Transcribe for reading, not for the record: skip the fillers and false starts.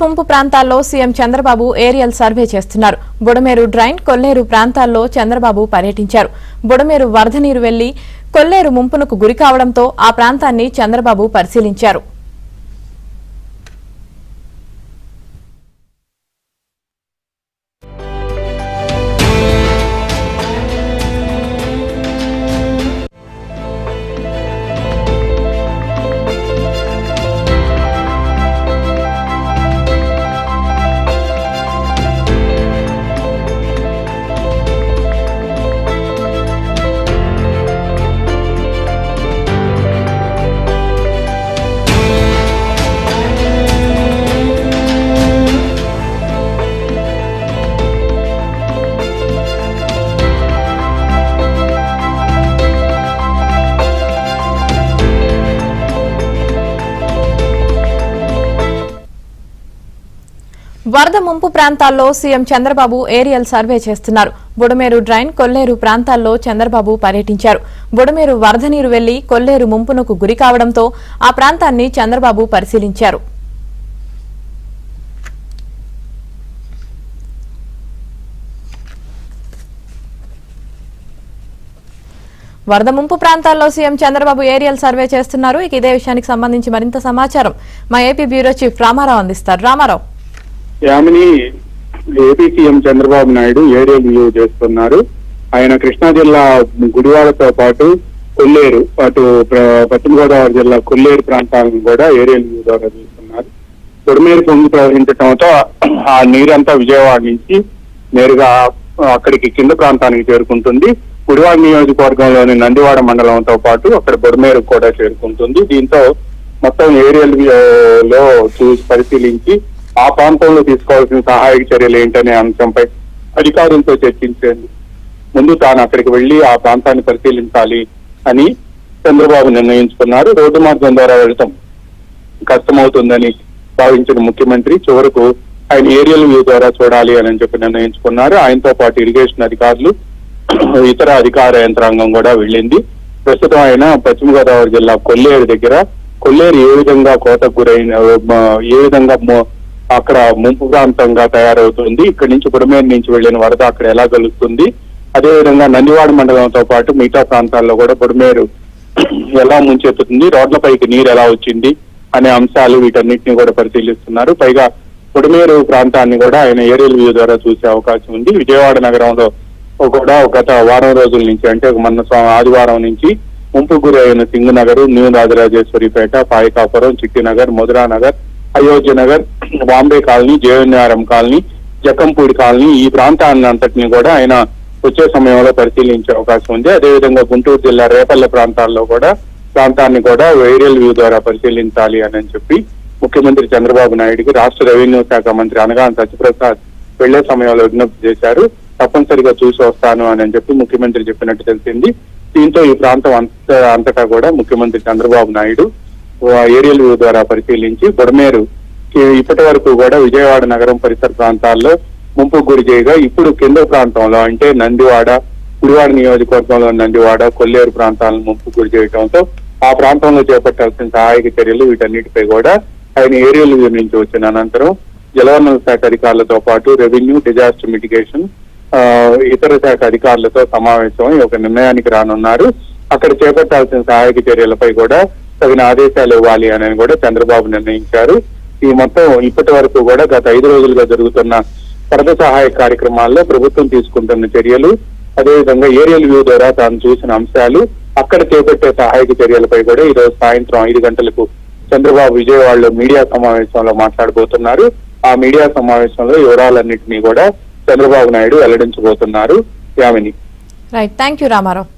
ముంపు ప్రాంతాల్లో CM Chandrababu aerial survey చేస్తున్నారు. బుడమేరు డ్రైన్, కొల్లేరు ప్రాంతాల్లో చంద్రబాబు పర్యటించారు. బుడమేరు వరద నీరు వెళ్లి కొల్లేరు ముంపునకు గురి కావడంతో ఆ ప్రాంతాన్ని చంద్రబాబు పరిశీలించారు. వరద ముంపు ప్రాంతాల్లో సీఎం చంద్రబాబు ఏరియల్ సర్వే చేస్తున్నారు. బుడమేరు డ్రైన్, కొల్లేరు ప్రాంతాల్లో చంద్రబాబు పర్యటించారు. బుడమేరు వరద నీరు వెళ్లి కొల్లేరు ముంపునకు గురి కావడంతో ఆ ప్రాంతాన్ని చంద్రబాబు పరిశీలించారు. వరద ముంపు ప్రాంతాల్లో సీఎం చంద్రబాబు ఏరియల్ సర్వే చేస్తున్నారు. ఇదే విషయానికి సంబంధించి మరింత సమాచారం మా ఏపీ బ్యూరో చీఫ్ రామారావు అందిస్తారు. Ramarao, Yamini, AP CM Chandrababu Naidu aerial view చేస్తున్నారు. ఆయన కృష్ణా జిల్లా గుడివాడతో పాటు కొల్లేరు, అటు పశ్చిమ గోదావరి జిల్లా కొల్లేరు ప్రాంతాలను కూడా ఏరియల్ వ్యూ ద్వారా చూస్తున్నారు. బుడమేరు పొంగి ప్రవహించడంతో ఆ నీరంతా విజయవాడ నుంచి నేరుగా అక్కడికి కింద ప్రాంతానికి చేరుకుంటుంది. గుడివాడ నియోజకవర్గంలోని నందివాడ మండలంతో పాటు అక్కడ బుడమేరు కూడా చేరుకుంటుంది. దీంతో మొత్తం ఏరియల్ వ్యూలో చూసి పరిశీలించి ఆ ప్రాంతంలో తీసుకోవాల్సిన సహాయక చర్యలు ఏంటనే అంశంపై అధికారులతో చర్చించేందుకు ముందు తాను అక్కడికి వెళ్లి ఆ ప్రాంతాన్ని పరిశీలించాలి అని చంద్రబాబు నిర్ణయించుకున్నారు. రోడ్డు మార్గం ద్వారా వెళ్తాం కష్టమవుతుందని భావించిన ముఖ్యమంత్రి చివరకు ఆయన ఏరియల్ వ్యూ ద్వారా చూడాలి అని చెప్పి నిర్ణయించుకున్నారు. ఆయనతో పాటు ఇరిగేషన్ అధికారులు, ఇతర అధికార యంత్రాంగం కూడా వెళ్ళింది. ప్రస్తుతం ఆయన పశ్చిమ గోదావరి జిల్లా కొల్లేరు దగ్గర కొల్లేరు ఏ విధంగా కోతకు గురైన, ఏ విధంగా అక్కడ ముంపు ప్రాంతంగా తయారవుతుంది, ఇక్కడి నుంచి బుడమేరు నుంచి వెళ్లిన వరద అక్కడ ఎలా కలుస్తుంది, అదేవిధంగా నందివాడ మండలంతో పాటు మిగతా ప్రాంతాల్లో కూడా బుడమేరు ఎలా ముంచెత్తుతుంది, రోడ్లపైకి నీరు ఎలా వచ్చింది అనే అంశాలు వీటన్నిటిని కూడా పరిశీలిస్తున్నారు. పైగా బుడమేరు ప్రాంతాన్ని కూడా ఆయన ఏరియల్ వ్యూ ద్వారా చూసే అవకాశం ఉంది. విజయవాడ నగరంలో కూడా గత వారం రోజుల నుంచి, అంటే మొన్న ఆదివారం నుంచి ముంపు గురి అయిన Singhnagar, New Rajarajeswaripeta, Payakapuram, Chittinagar, Madhuranagar, Ayodhya Nagar, Bombay colony, JNRM colony, Jakkampudi colony, ఈ ప్రాంతాన్ని అంతటిని కూడా ఆయన వచ్చే సమయంలో పరిశీలించే అవకాశం ఉంది. అదేవిధంగా గుంటూరు జిల్లా రేపల్లె ప్రాంతాల్లో కూడా ప్రాంతాన్ని కూడా ఏరియల్ వ్యూ ద్వారా పరిశీలించాలి అని చెప్పి ముఖ్యమంత్రి చంద్రబాబు నాయుడుకి రాష్ట్ర రెవెన్యూ శాఖ మంత్రి అనగాని సత్యప్రసాద్ వెళ్లే సమయంలో విజ్ఞప్తి చేశారు. తప్పనిసరిగా చూసి వస్తాను అని చెప్పి ముఖ్యమంత్రి చెప్పినట్టు తెలిసింది. దీంతో ఈ ప్రాంతం అంతటా కూడా ముఖ్యమంత్రి చంద్రబాబు నాయుడు ఏరియల్ వ్యూ ద్వారా పరిశీలించి బుడమేరు ఇప్పటి వరకు కూడా విజయవాడ నగరం పరిసర ప్రాంతాల్లో ముంపు గురి చేయగా ఇప్పుడు కింద ప్రాంతంలో, అంటే నందివాడ, గుడివాడ నియోజకవర్గంలో నందివాడ, కొల్లేరు ప్రాంతాలను ముంపు గురి చేయడంతో ఆ ప్రాంతంలో చేపట్టాల్సిన సహాయక చర్యలు వీటన్నిటిపై కూడా ఆయన ఏరియల్ వ్యూ నుంచి వచ్చిన అనంతరం జలవనరుల శాఖ అధికారులతో పాటు రెవెన్యూ, డిజాస్టర్ మిటిగేషన్, ఇతర శాఖ అధికారులతో సమావేశమై ఒక నిర్ణయానికి రానున్నారు. అక్కడ చేపట్టాల్సిన సహాయక చర్యలపై కూడా తగిన ఆదేశాలు ఇవ్వాలి అని కూడా చంద్రబాబు నిర్ణయించారు. ఈ మొత్తం ఇప్పటి వరకు కూడా గత 5 రోజులుగా జరుగుతున్న వరద సహాయ కార్యక్రమాల్లో ప్రభుత్వం తీసుకుంటున్న చర్యలు, అదేవిధంగా ఏరియల్ వ్యూ ద్వారా తాను చూసిన అంశాలు, అక్కడ చేపట్టే సహాయక చర్యలపై కూడా ఈ రోజు సాయంత్రం 5 గంటలకు చంద్రబాబు విజయవాడలో మీడియా సమావేశంలో మాట్లాడబోతున్నారు. ఆ మీడియా సమావేశంలో వివరాలన్నింటినీ కూడా చంద్రబాబు నాయుడు వెల్లడించబోతున్నారు. Yamini, right, thank you Ramarao.